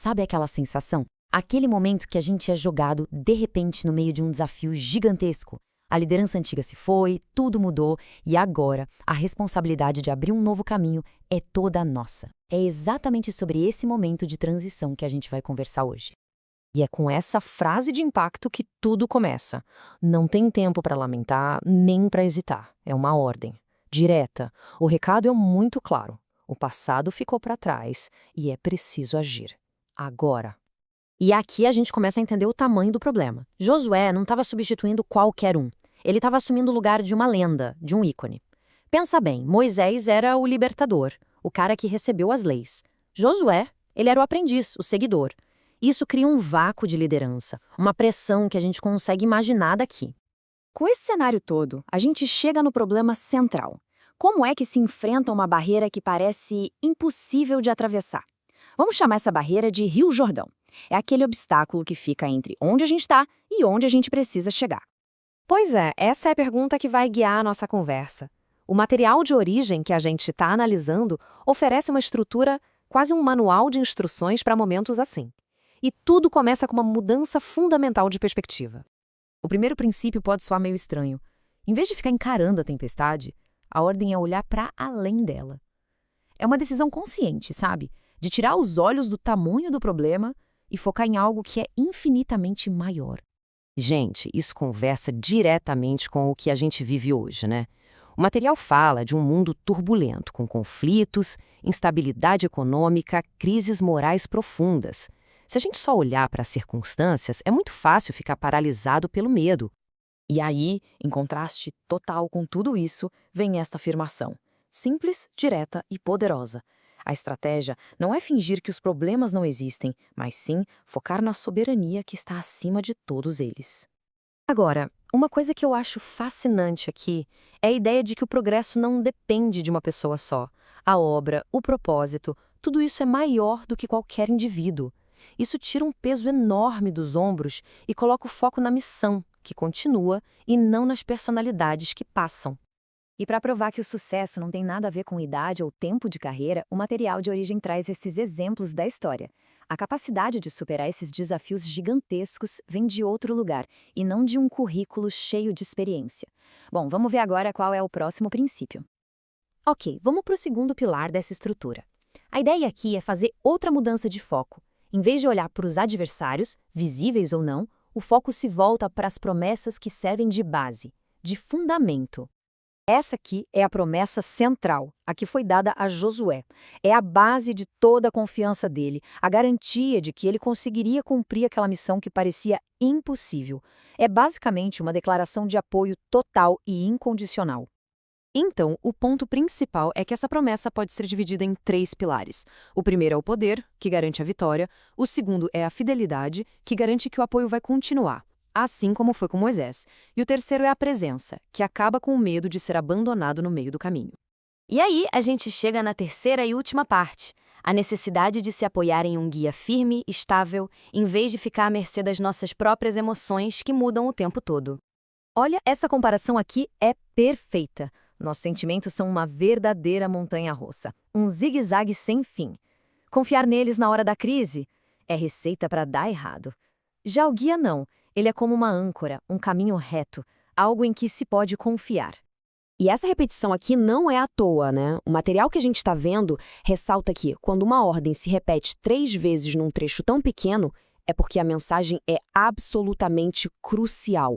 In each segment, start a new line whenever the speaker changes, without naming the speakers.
Sabe aquela sensação? Aquele momento que a gente é jogado, de repente, no meio de um desafio gigantesco. A liderança antiga se foi, tudo mudou e agora a responsabilidade de abrir um novo caminho é toda nossa. É exatamente sobre esse momento de transição que a gente vai conversar hoje.
E é com essa frase de impacto que tudo começa. Não tem tempo para lamentar, nem para hesitar. É uma ordem. Direta. O recado é muito claro. O passado ficou para trás e é preciso agir. Agora. E aqui a gente começa a entender o tamanho do problema. Josué não estava substituindo qualquer um. Ele estava assumindo o lugar de uma lenda, de um ícone. Pensa bem, Moisés era o libertador, o cara que recebeu as leis. Josué, ele era o aprendiz, o seguidor. Isso cria um vácuo de liderança, uma pressão que a gente consegue imaginar daqui.
Com esse cenário todo, a gente chega no problema central. Como é que se enfrenta uma barreira que parece impossível de atravessar? Vamos chamar essa barreira de Rio Jordão. É aquele obstáculo que fica entre onde a gente está e onde a gente precisa chegar.
Pois é, essa é a pergunta que vai guiar a nossa conversa. O material de origem que a gente está analisando oferece uma estrutura, quase um manual de instruções para momentos assim. E tudo começa com uma mudança fundamental de perspectiva.
O primeiro princípio pode soar meio estranho. Em vez de ficar encarando a tempestade, a ordem é olhar para além dela. É uma decisão consciente, sabe? De tirar os olhos do tamanho do problema e focar em algo que é infinitamente maior.
Gente, isso conversa diretamente com o que a gente vive hoje, né? O material fala de um mundo turbulento, com conflitos, instabilidade econômica, crises morais profundas. Se a gente só olhar para as circunstâncias, é muito fácil ficar paralisado pelo medo.
E aí, em contraste total com tudo isso, vem esta afirmação. Simples, direta e poderosa. A estratégia não é fingir que os problemas não existem, mas sim focar na soberania que está acima de todos eles.
Agora, uma coisa que eu acho fascinante aqui é a ideia de que o progresso não depende de uma pessoa só. A obra, o propósito, tudo isso é maior do que qualquer indivíduo. Isso tira um peso enorme dos ombros e coloca o foco na missão, que continua, e não nas personalidades que passam.
E para provar que o sucesso não tem nada a ver com idade ou tempo de carreira, o material de origem traz esses exemplos da história. A capacidade de superar esses desafios gigantescos vem de outro lugar, e não de um currículo cheio de experiência. Bom, vamos ver agora qual é o próximo princípio. Ok, vamos para o segundo pilar dessa estrutura. A ideia aqui é fazer outra mudança de foco. Em vez de olhar para os adversários, visíveis ou não, o foco se volta para as promessas que servem de base, de fundamento.
Essa aqui é a promessa central, a que foi dada a Josué. É a base de toda a confiança dele, a garantia de que ele conseguiria cumprir aquela missão que parecia impossível. É basicamente uma declaração de apoio total e incondicional.
Então, o ponto principal é que essa promessa pode ser dividida em 3 pilares. O primeiro é o poder, que garante a vitória. O segundo é a fidelidade, que garante que o apoio vai continuar, assim como foi com Moisés. E o terceiro é a presença, que acaba com o medo de ser abandonado no meio do caminho.
E aí, a gente chega na terceira e última parte, a necessidade de se apoiar em um guia firme, estável, em vez de ficar à mercê das nossas próprias emoções que mudam o tempo todo.
Olha, essa comparação aqui é perfeita. Nossos sentimentos são uma verdadeira montanha-russa, um zigue-zague sem fim. Confiar neles na hora da crise é receita para dar errado. Já o guia não, ele é como uma âncora, um caminho reto, algo em que se pode confiar.
E essa repetição aqui não é à toa, né? O material que a gente está vendo ressalta que, quando uma ordem se repete 3 vezes num trecho tão pequeno, é porque a mensagem é absolutamente crucial.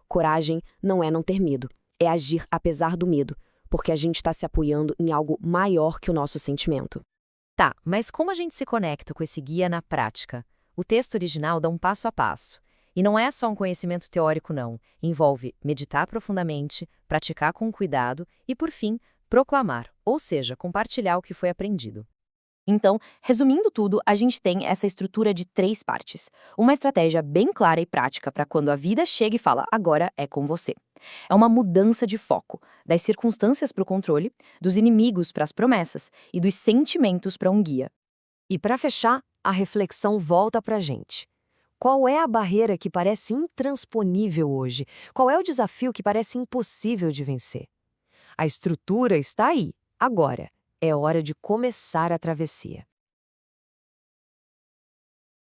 Coragem não é não ter medo, é agir apesar do medo, porque a gente está se apoiando em algo maior que o nosso sentimento.
Tá, mas como a gente se conecta com esse guia na prática? O texto original dá um passo a passo. E não é só um conhecimento teórico, não. Envolve meditar profundamente, praticar com cuidado e, por fim, proclamar, ou seja, compartilhar o que foi aprendido. Então, resumindo tudo, a gente tem essa estrutura de 3 partes. Uma estratégia bem clara e prática para quando a vida chega e fala, agora é com você. É uma mudança de foco, das circunstâncias para o controle, dos inimigos para as promessas e dos sentimentos para um guia.
E para fechar, a reflexão volta para a gente. Qual é a barreira que parece intransponível hoje? Qual é o desafio que parece impossível de vencer? A estrutura está aí, agora. É hora de começar a travessia.